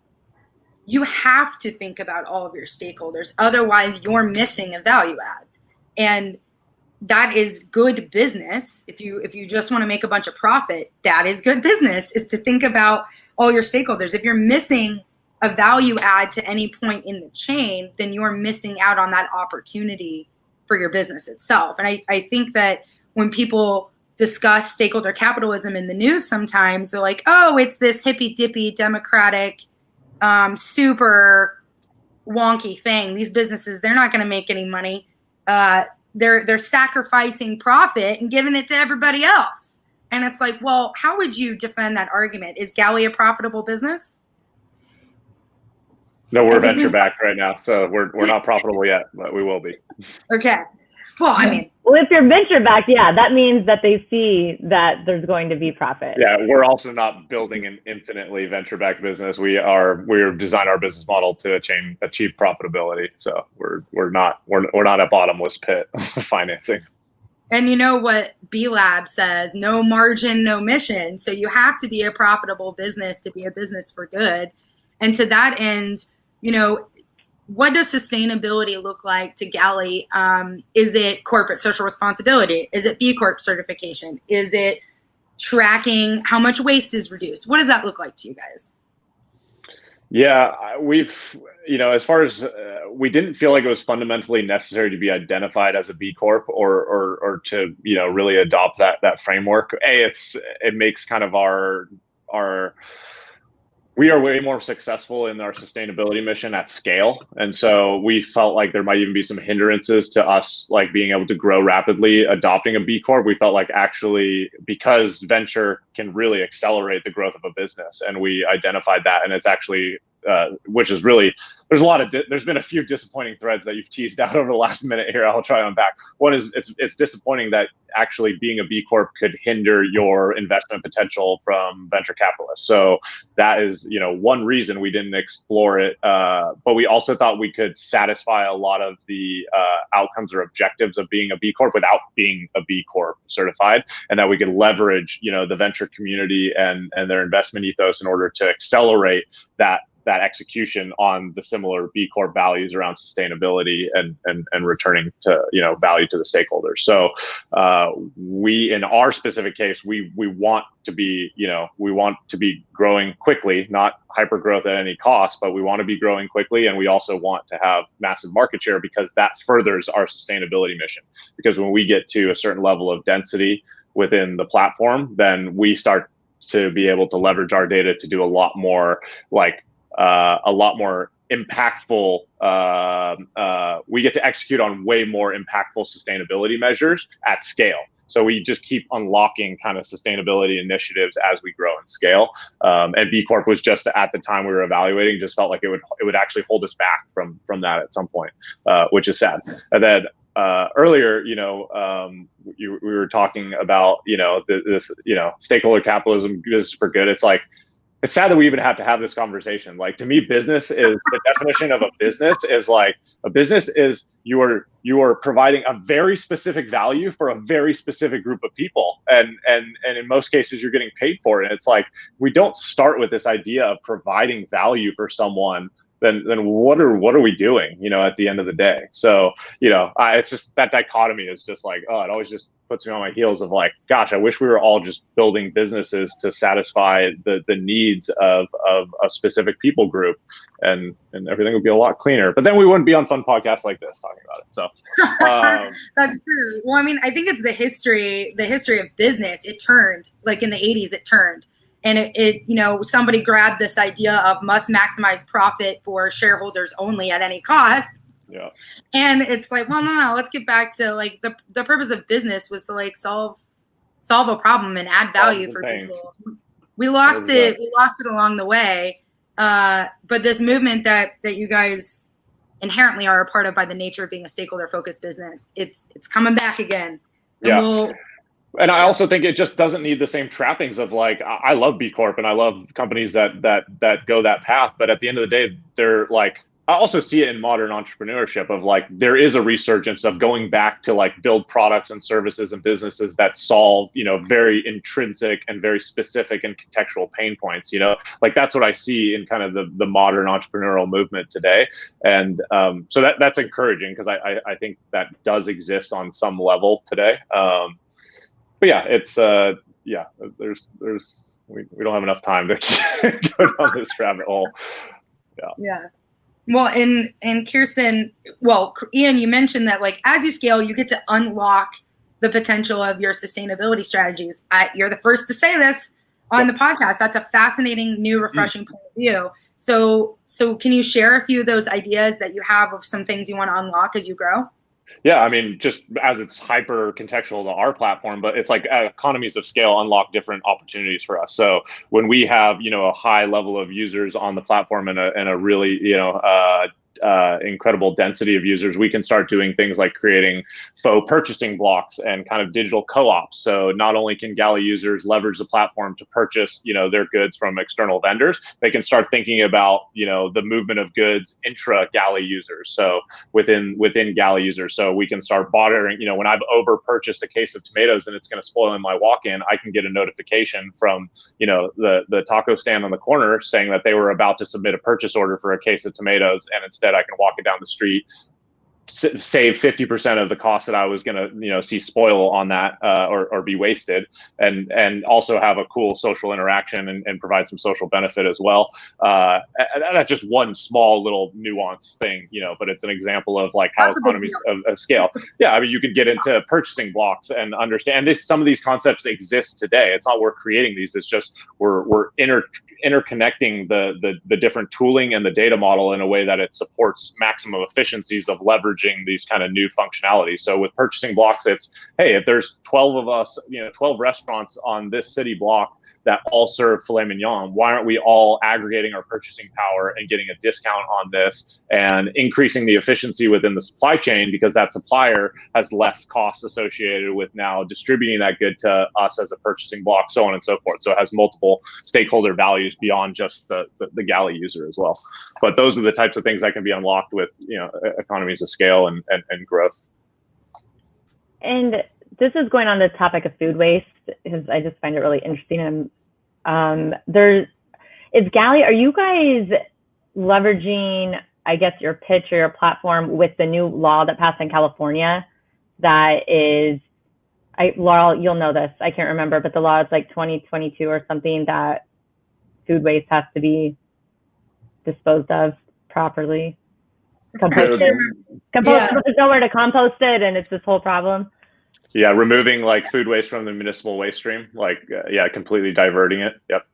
you have to think about all of your stakeholders. Otherwise, you're missing a value add. And that is good business. If you just want to make a bunch of profit, that is good business, is to think about all your stakeholders. If you're missing a value add to any point in the chain, then you're missing out on that opportunity for your business itself. And I think that when people discuss stakeholder capitalism in the news, sometimes they're like, oh, it's this hippy dippy democratic, super wonky thing. These businesses, they're not going to make any money. They're sacrificing profit and giving it to everybody else. And it's like, well, how would you defend that argument? Is Galley a profitable business? No, we're venture backed right now, so we're not profitable yet, but we will be. Okay. Well, I mean, if you're venture backed, that means that they see that there's going to be profit. Yeah, we're also not building an infinitely venture backed business. We're designing our business model to achieve profitability. So we're not a bottomless pit of financing. And you know what B Lab says, no margin, no mission. So you have to be a profitable business to be a business for good. And to that end, what does sustainability look like to Galley? Is it corporate social responsibility? Is it B Corp certification? Is it tracking how much waste is reduced? What does that look like to you guys? Yeah, we've, as far as we didn't feel like it was fundamentally necessary to be identified as a B Corp or to, really adopt that framework. It makes kind of we are way more successful in our sustainability mission at scale. And so we felt like there might even be some hindrances to us, like being able to grow rapidly, adopting a B Corp. We felt like actually, because venture can really accelerate the growth of a business, and we identified that, and it's actually, which is really, there's been a few disappointing threads that you've teased out over the last minute here. I'll try to unpack. One is it's disappointing that actually being a B Corp could hinder your investment potential from venture capitalists. So that is, one reason we didn't explore it. But we also thought we could satisfy a lot of the outcomes or objectives of being a B Corp without being a B Corp certified, and that we could leverage, the venture community and their investment ethos in order to accelerate that execution on the similar B Corp values around sustainability and returning to, value to the stakeholders. So we, in our specific case, we want to be, growing quickly, not hyper growth at any cost, but we want to be growing quickly. And we also want to have massive market share, because that furthers our sustainability mission. Because when we get to a certain level of density within the platform, then we start to be able to leverage our data to do a lot more impactful. We get to execute on way more impactful sustainability measures at scale. So we just keep unlocking kind of sustainability initiatives as we grow and scale. And B Corp was just, at the time we were evaluating, just felt like it would actually hold us back from that at some point, which is sad. And then earlier, we were talking about, this stakeholder capitalism, business for good. It's sad that we even have to have this conversation. Like, to me, business is the definition of a business is like, a business is you are providing a very specific value for a very specific group of people. And in most cases you're getting paid for it. And it's like, we don't start with this idea of providing value for someone, then what are we doing, at the end of the day? So, it's just, that dichotomy is just like, it always just puts me on my heels of like, gosh, I wish we were all just building businesses to satisfy the needs of a specific people group, and everything would be a lot cleaner. But then we wouldn't be on fun podcasts like this talking about it. So that's true. Well, I mean, I think it's the history of business. It turned, like in the 80s, it turned. And it somebody grabbed this idea of must maximize profit for shareholders only at any cost. Yeah. And it's like, well, no, let's get back to like the purpose of business was to like solve a problem and add value for people. We lost it along the way. But this movement that you guys inherently are a part of by the nature of being a stakeholder focused business, it's coming back again. And And I also think it just doesn't need the same trappings of like, I love B Corp and I love companies that go that path. But at the end of the day, they're like, I also see it in modern entrepreneurship of like, there is a resurgence of going back to like build products and services and businesses that solve, very intrinsic and very specific and contextual pain points, like that's what I see in kind of the modern entrepreneurial movement today. And so that's encouraging, because I think that does exist on some level today. But yeah, it's there's we don't have enough time to go down this rabbit hole. Yeah. Well, and Kirsten, Ian, you mentioned that like as you scale, you get to unlock the potential of your sustainability strategies. You're the first to say this on the podcast. That's a fascinating, new, refreshing point of view. So can you share a few of those ideas that you have of some things you want to unlock as you grow? Yeah, I mean, just as it's hyper contextual to our platform, but it's like economies of scale unlock different opportunities for us. So when we have, a high level of users on the platform and a really, incredible density of users, we can start doing things like creating faux purchasing blocks and kind of digital co-ops. So not only can Galley users leverage the platform to purchase, their goods from external vendors, they can start thinking about, the movement of goods intra Galley users. So within Galley users, so we can start bartering. When I've over purchased a case of tomatoes and it's going to spoil in my walk-in, I can get a notification from, the taco stand on the corner saying that they were about to submit a purchase order for a case of tomatoes, and instead I can walk it down the street, save 50% of the cost that I was going to, see spoil on that or be wasted, and also have a cool social interaction and provide some social benefit as well. And that's just one small little nuance thing, but it's an example of like how economies of scale. Yeah, I mean, you could get into purchasing blocks and understand some of these concepts exist today. It's not we're creating these. It's just we're interconnecting the different tooling and the data model in a way that it supports maximum efficiencies of leveraging these kind of new functionalities. So with purchasing blocks, it's, hey, if there's 12 of us, 12 restaurants on this city block that all serve filet mignon, why aren't we all aggregating our purchasing power and getting a discount on this and increasing the efficiency within the supply chain, because that supplier has less costs associated with now distributing that good to us as a purchasing block, so on and so forth. So it has multiple stakeholder values beyond just the Galley user as well. But those are the types of things that can be unlocked with economies of scale and growth. And this is going on the topic of food waste, because I just find it really interesting. And is Galley, are you guys leveraging, I guess, your pitch or your platform with the new law that passed in California that is, Laurel, you'll know this, I can't remember, but the law is like 2022 or something, that food waste has to be disposed of properly. Composted. But there's nowhere to compost it, and it's this whole problem. Yeah, removing like food waste from the municipal waste stream, like completely diverting it. Yep.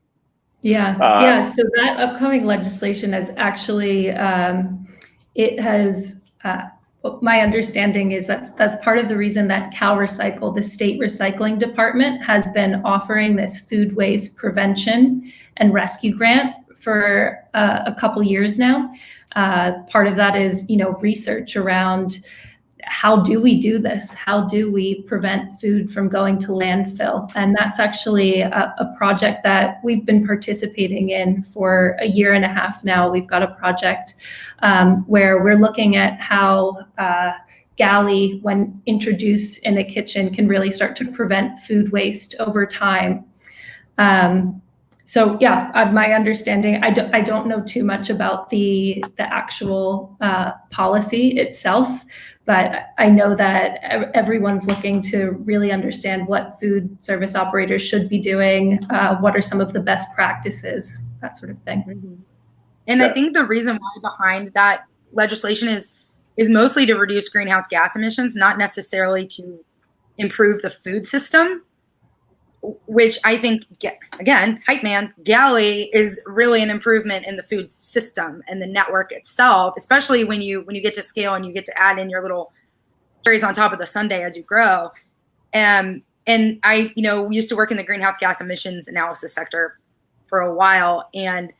Yeah. So that upcoming legislation has actually, it has. My understanding is that's part of the reason that CalRecycle, the state recycling department, has been offering this food waste prevention and rescue grant for a couple years now. Part of that is, research around how do we do this? How do we prevent food from going to landfill? And that's actually a project that we've been participating in for a year and a half now. We've got a project where we're looking at how Galley, when introduced in a kitchen, can really start to prevent food waste over time. So yeah, my understanding, I don't know too much about the actual policy itself, but I know that everyone's looking to really understand what food service operators should be doing, what are some of the best practices, that sort of thing. Mm-hmm. And I think the reason why behind that legislation is mostly to reduce greenhouse gas emissions, not necessarily to improve the food system, which I think, again, hype man, Galley is really an improvement in the food system and the network itself, especially when you get to scale and you get to add in your little cherries on top of the sundae as you grow. And I, used to work in the greenhouse gas emissions analysis sector for a while. And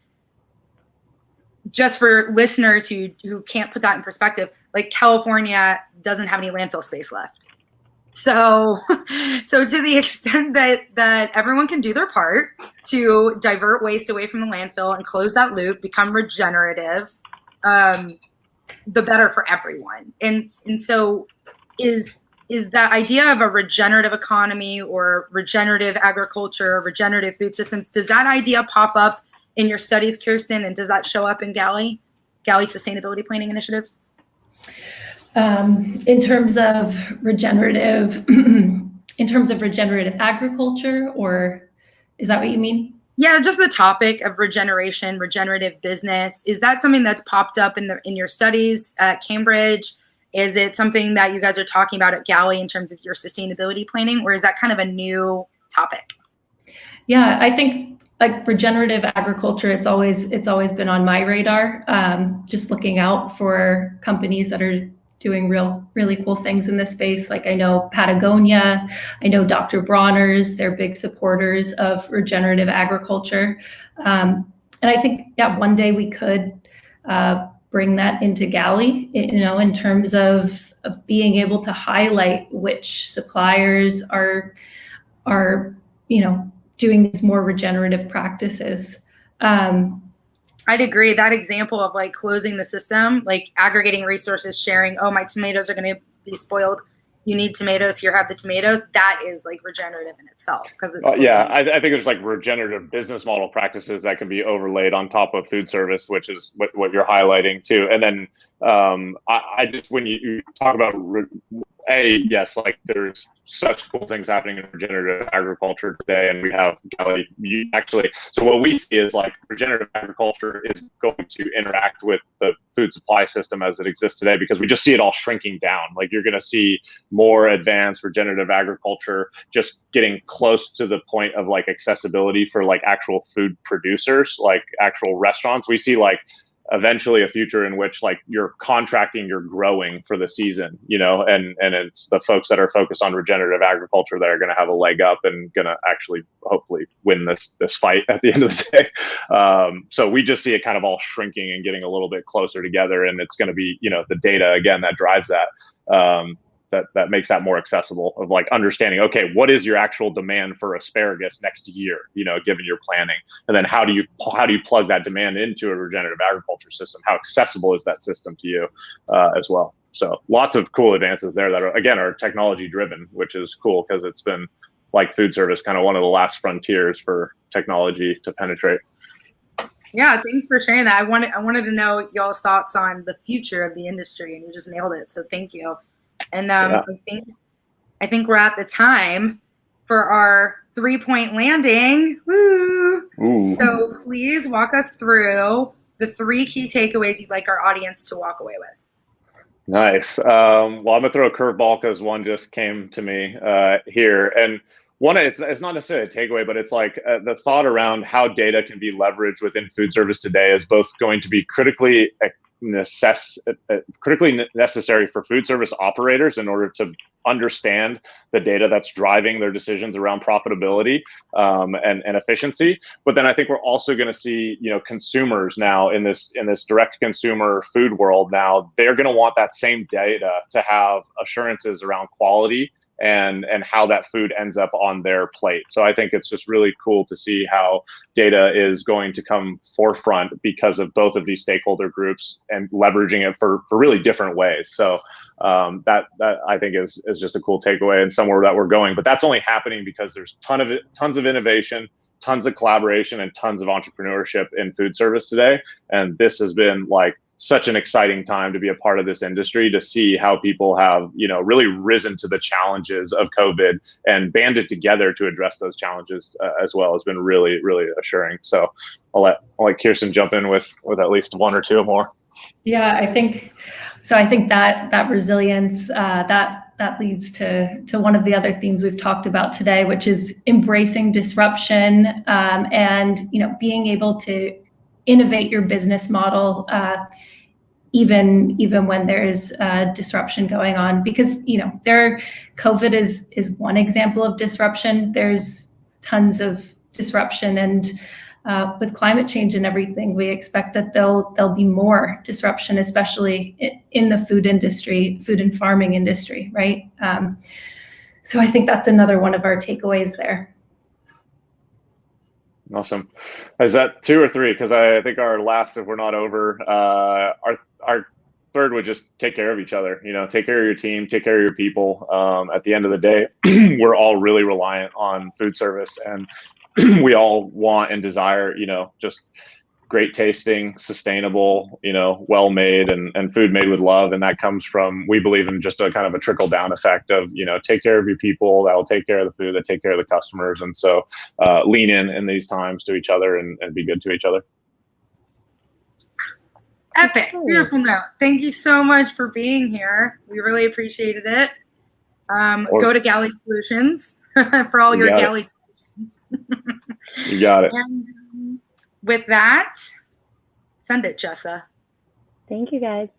just for listeners who can't put that in perspective, like California doesn't have any landfill space left. So to the extent that everyone can do their part to divert waste away from the landfill and close that loop, become regenerative, the better for everyone. And so is that idea of a regenerative economy or regenerative agriculture, regenerative food systems, does that idea pop up in your studies, Kirsten, and does that show up in Galley sustainability planning initiatives? In terms of regenerative agriculture, or is that what you mean? Yeah, just the topic of regeneration, regenerative business. Is that something that's popped up in your studies at Cambridge? Is it something that you guys are talking about at Galley in terms of your sustainability planning, or is that kind of a new topic? Yeah, I think like regenerative agriculture, it's always been on my radar. Just looking out for companies that are doing really cool things in this space. Like I know Patagonia, I know Dr. Bronner's, they're big supporters of regenerative agriculture. And I think, one day we could bring that into Galley, in terms of being able to highlight which suppliers are doing these more regenerative practices. I'd agree. That example of like closing the system, like aggregating resources, sharing, oh, my tomatoes are going to be spoiled. You need tomatoes. Here, have the tomatoes. That is like regenerative in itself because it's. I think there's like regenerative business model practices that can be overlaid on top of food service, which is what you're highlighting too. And then I just, when you talk about yes, like there's such cool things happening in regenerative agriculture today, and we have Galley actually. So what we see is like regenerative agriculture is going to interact with the food supply system as it exists today, because we just see it all shrinking down. Like you're going to see more advanced regenerative agriculture just getting close to the point of like accessibility for like actual food producers, like actual restaurants. We see like eventually a future in which like you're contracting your growing for the season, and it's the folks that are focused on regenerative agriculture that are going to have a leg up and going to actually hopefully win this fight at the end of the day. So we just see it kind of all shrinking and getting a little bit closer together, and it's going to be, the data again that drives that. That makes that more accessible, of like understanding, okay, what is your actual demand for asparagus next year, given your planning, and then how do you plug that demand into a regenerative agriculture system? How accessible is that system to you as well? So lots of cool advances there that are technology driven, which is cool because it's been, like food service, kind of one of the last frontiers for technology to penetrate. Yeah, thanks for sharing that. I wanted to know y'all's thoughts on the future of the industry, and you just nailed it. So thank you. And I think we're at the time for our 3-point landing. Woo! Ooh. So please walk us through the 3 key takeaways you'd like our audience to walk away with. Nice. Well, I'm gonna throw a curveball because one just came to me here, and one it's not necessarily a takeaway, but it's like the thought around how data can be leveraged within food service today is both going to be critically necessary for food service operators in order to understand the data that's driving their decisions around profitability and efficiency. But then I think we're also going to see, consumers now in this direct consumer food world now, they're going to want that same data to have assurances around quality and how that food ends up on their plate. So I think it's just really cool to see how data is going to come forefront because of both of these stakeholder groups and leveraging it for really different ways. So that I think is just a cool takeaway and somewhere that we're going. But that's only happening because there's tons of innovation, tons of collaboration, and tons of entrepreneurship in food service today. And this has been like such an exciting time to be a part of this industry, to see how people have, really risen to the challenges of COVID and banded together to address those challenges as well has been really, really assuring. So I'll let Kirsten jump in with at least one or two more. Yeah, I think that resilience, that leads to one of the other themes we've talked about today, which is embracing disruption, and being able to innovate your business model even when there's disruption going on, because COVID is one example of disruption. There's tons of disruption, and with climate change and everything, we expect that there'll be more disruption, especially in the food industry, food and farming industry, right? So I think that's another one of our takeaways there. Awesome. Is that two or three? Because I think our last, if we're not over, our third would just take care of each other. Take care of your team, take care of your people. At the end of the day, we're all really reliant on food service, and we all want and desire, just great tasting, sustainable, well made, and food made with love. And that comes from, we believe in just a kind of a trickle down effect of, take care of your people, that will take care of the food, that take care of the customers. And so lean in these times to each other and be good to each other. Epic. Beautiful note. Thank you so much for being here. We really appreciated it. Go to Galley Solutions for all your Galley Solutions. You got it. And with that, send it, Jessa. Thank you, guys.